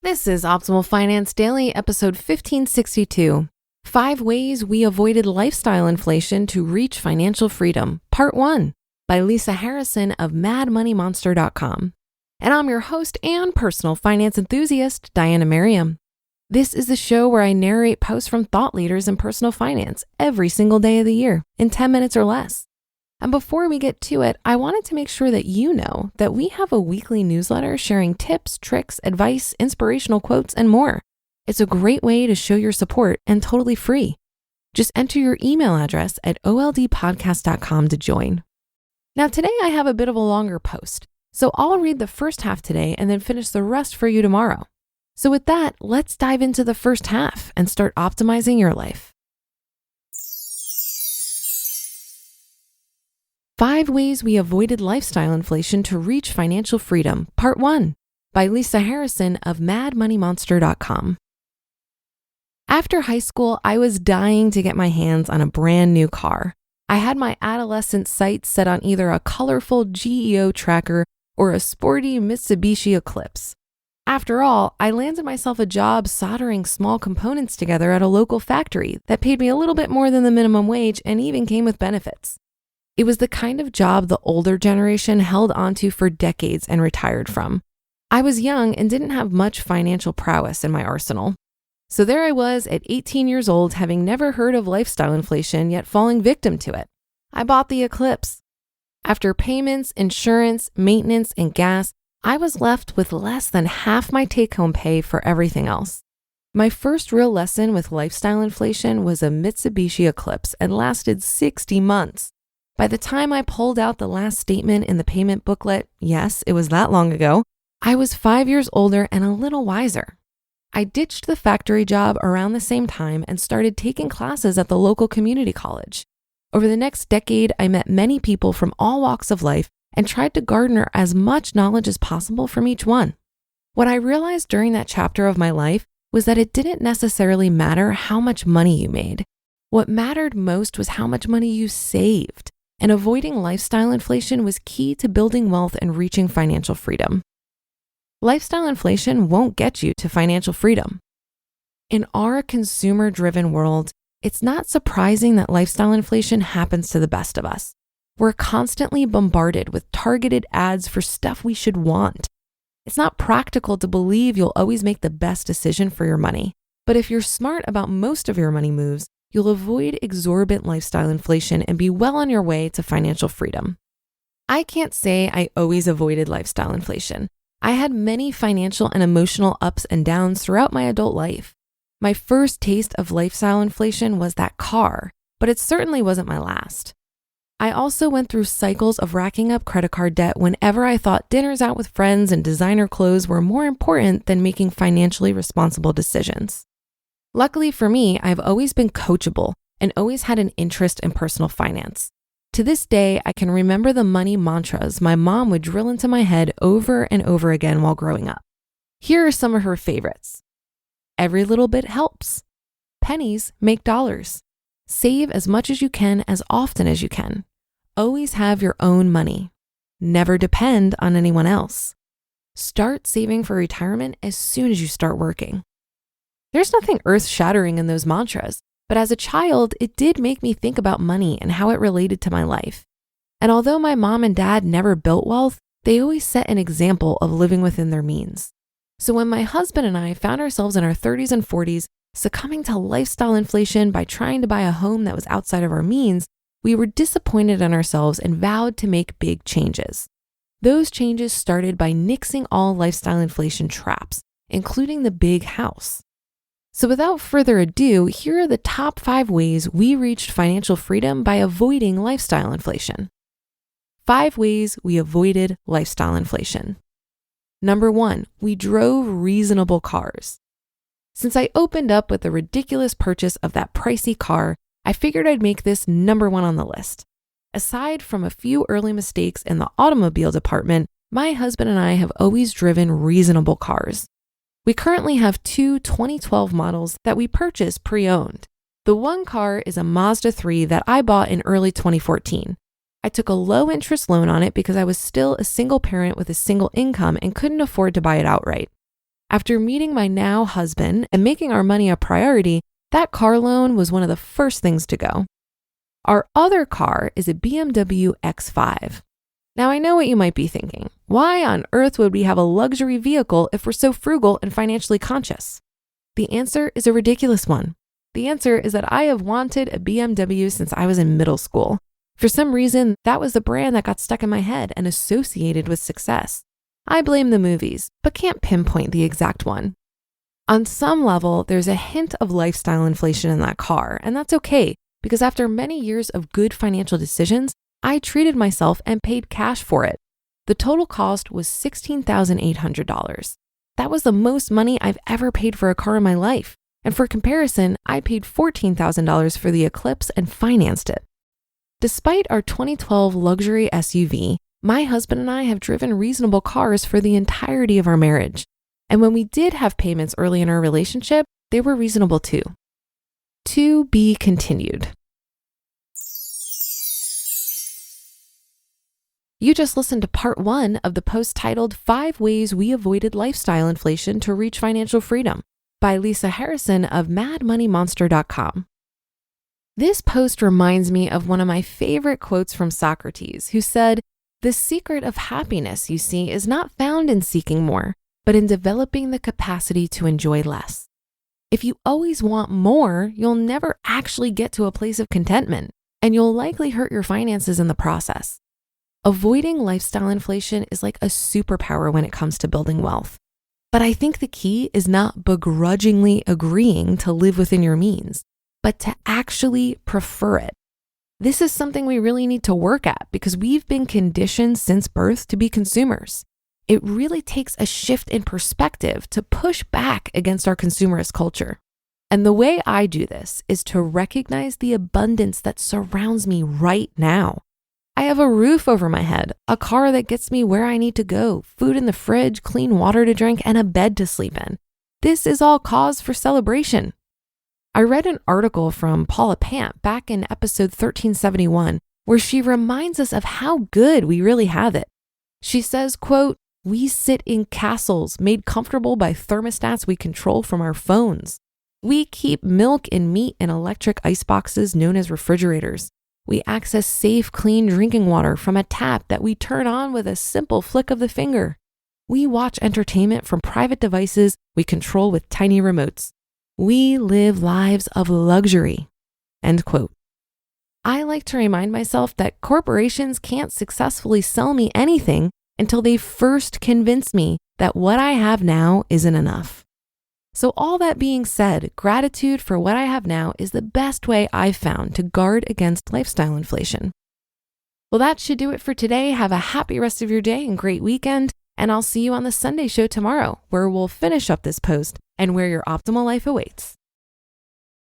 This is Optimal Finance Daily, episode 1562. 5 Ways We Avoided Lifestyle Inflation to Reach Financial Freedom, Part 1, by Lisa Harrison of MadMoneyMonster.com. And I'm your host and personal finance enthusiast, Diana Merriam. This is the show where I narrate posts from thought leaders in personal finance every single day of the year in 10 minutes or less. And before we get to it, I wanted to make sure that you know that we have a weekly newsletter sharing tips, tricks, advice, inspirational quotes, and more. It's a great way to show your support and totally free. Just enter your email address at oldpodcast.com to join. Now today I have a bit of a longer post, so I'll read the first half today and then finish the rest for you tomorrow. So with that, let's dive into the first half and start optimizing your life. 5 Ways We Avoided Lifestyle Inflation to Reach Financial Freedom, Part 1, by Lisa Harrison of MadMoneyMonster.com. After high school, I was dying to get my hands on a brand new car. I had my adolescent sights set on either a colorful GEO Tracker or a sporty Mitsubishi Eclipse. After all, I landed myself a job soldering small components together at a local factory that paid me a little bit more than the minimum wage and even came with benefits. It was the kind of job the older generation held onto for decades and retired from. I was young and didn't have much financial prowess in my arsenal. So there I was at 18 years old, having never heard of lifestyle inflation, yet falling victim to it. I bought the Eclipse. After payments, insurance, maintenance, and gas, I was left with less than half my take-home pay for everything else. My first real lesson with lifestyle inflation was a Mitsubishi Eclipse and lasted 60 months. By the time I pulled out the last statement in the payment booklet, yes, it was that long ago, I was 5 years older and a little wiser. I ditched the factory job around the same time and started taking classes at the local community college. Over the next decade, I met many people from all walks of life and tried to garner as much knowledge as possible from each one. What I realized during that chapter of my life was that it didn't necessarily matter how much money you made. What mattered most was how much money you saved. And avoiding lifestyle inflation was key to building wealth and reaching financial freedom. Lifestyle inflation won't get you to financial freedom. In our consumer-driven world, it's not surprising that lifestyle inflation happens to the best of us. We're constantly bombarded with targeted ads for stuff we should want. It's not practical to believe you'll always make the best decision for your money. But if you're smart about most of your money moves, you'll avoid exorbitant lifestyle inflation and be well on your way to financial freedom. I can't say I always avoided lifestyle inflation. I had many financial and emotional ups and downs throughout my adult life. My first taste of lifestyle inflation was that car, but it certainly wasn't my last. I also went through cycles of racking up credit card debt whenever I thought dinners out with friends and designer clothes were more important than making financially responsible decisions. Luckily for me, I've always been coachable and always had an interest in personal finance. To this day, I can remember the money mantras my mom would drill into my head over and over again while growing up. Here are some of her favorites. Every little bit helps. Pennies make dollars. Save as much as you can as often as you can. Always have your own money. Never depend on anyone else. Start saving for retirement as soon as you start working. There's nothing earth-shattering in those mantras, but as a child, it did make me think about money and how it related to my life. And although my mom and dad never built wealth, they always set an example of living within their means. So when my husband and I found ourselves in our 30s and 40s, succumbing to lifestyle inflation by trying to buy a home that was outside of our means, we were disappointed in ourselves and vowed to make big changes. Those changes started by nixing all lifestyle inflation traps, including the big house. So without further ado, here are the top 5 ways we reached financial freedom by avoiding lifestyle inflation. 5 ways we avoided lifestyle inflation. Number 1, we drove reasonable cars. Since I opened up with the ridiculous purchase of that pricey car, I figured I'd make this number 1 on the list. Aside from a few early mistakes in the automobile department, my husband and I have always driven reasonable cars. We currently have 2 2012 models that we purchased pre-owned. The one car is a Mazda 3 that I bought in early 2014. I took a low interest loan on it because I was still a single parent with a single income and couldn't afford to buy it outright. After meeting my now husband and making our money a priority, that car loan was one of the first things to go. Our other car is a BMW X5. Now, I know what you might be thinking. Why on earth would we have a luxury vehicle if we're so frugal and financially conscious? The answer is a ridiculous one. The answer is that I have wanted a BMW since I was in middle school. For some reason, that was the brand that got stuck in my head and associated with success. I blame the movies, but can't pinpoint the exact one. On some level, there's a hint of lifestyle inflation in that car, and that's okay, because after many years of good financial decisions, I treated myself and paid cash for it. The total cost was $16,800. That was the most money I've ever paid for a car in my life. And for comparison, I paid $14,000 for the Eclipse and financed it. Despite our 2012 luxury SUV, my husband and I have driven reasonable cars for the entirety of our marriage. And when we did have payments early in our relationship, they were reasonable too. To be continued. You just listened to part 1 of the post titled 5 Ways We Avoided Lifestyle Inflation to Reach Financial Freedom by Lisa Harrison of madmoneymonster.com. This post reminds me of one of my favorite quotes from Socrates, who said, "The secret of happiness, you see, is not found in seeking more, but in developing the capacity to enjoy less." If you always want more, you'll never actually get to a place of contentment, and you'll likely hurt your finances in the process. Avoiding lifestyle inflation is like a superpower when it comes to building wealth. But I think the key is not begrudgingly agreeing to live within your means, but to actually prefer it. This is something we really need to work at because we've been conditioned since birth to be consumers. It really takes a shift in perspective to push back against our consumerist culture. And the way I do this is to recognize the abundance that surrounds me right now. I have a roof over my head, a car that gets me where I need to go, food in the fridge, clean water to drink, and a bed to sleep in. This is all cause for celebration. I read an article from Paula Pant back in episode 1371, where she reminds us of how good we really have it. She says, quote, "We sit in castles made comfortable by thermostats we control from our phones. We keep milk and meat in electric ice boxes known as refrigerators. We access safe, clean drinking water from a tap that we turn on with a simple flick of the finger. We watch entertainment from private devices we control with tiny remotes. We live lives of luxury." End quote. I like to remind myself that corporations can't successfully sell me anything until they first convince me that what I have now isn't enough. So all that being said, gratitude for what I have now is the best way I've found to guard against lifestyle inflation. Well, that should do it for today. Have a happy rest of your day and great weekend. And I'll see you on the Sunday show tomorrow, where we'll finish up this post and where your optimal life awaits.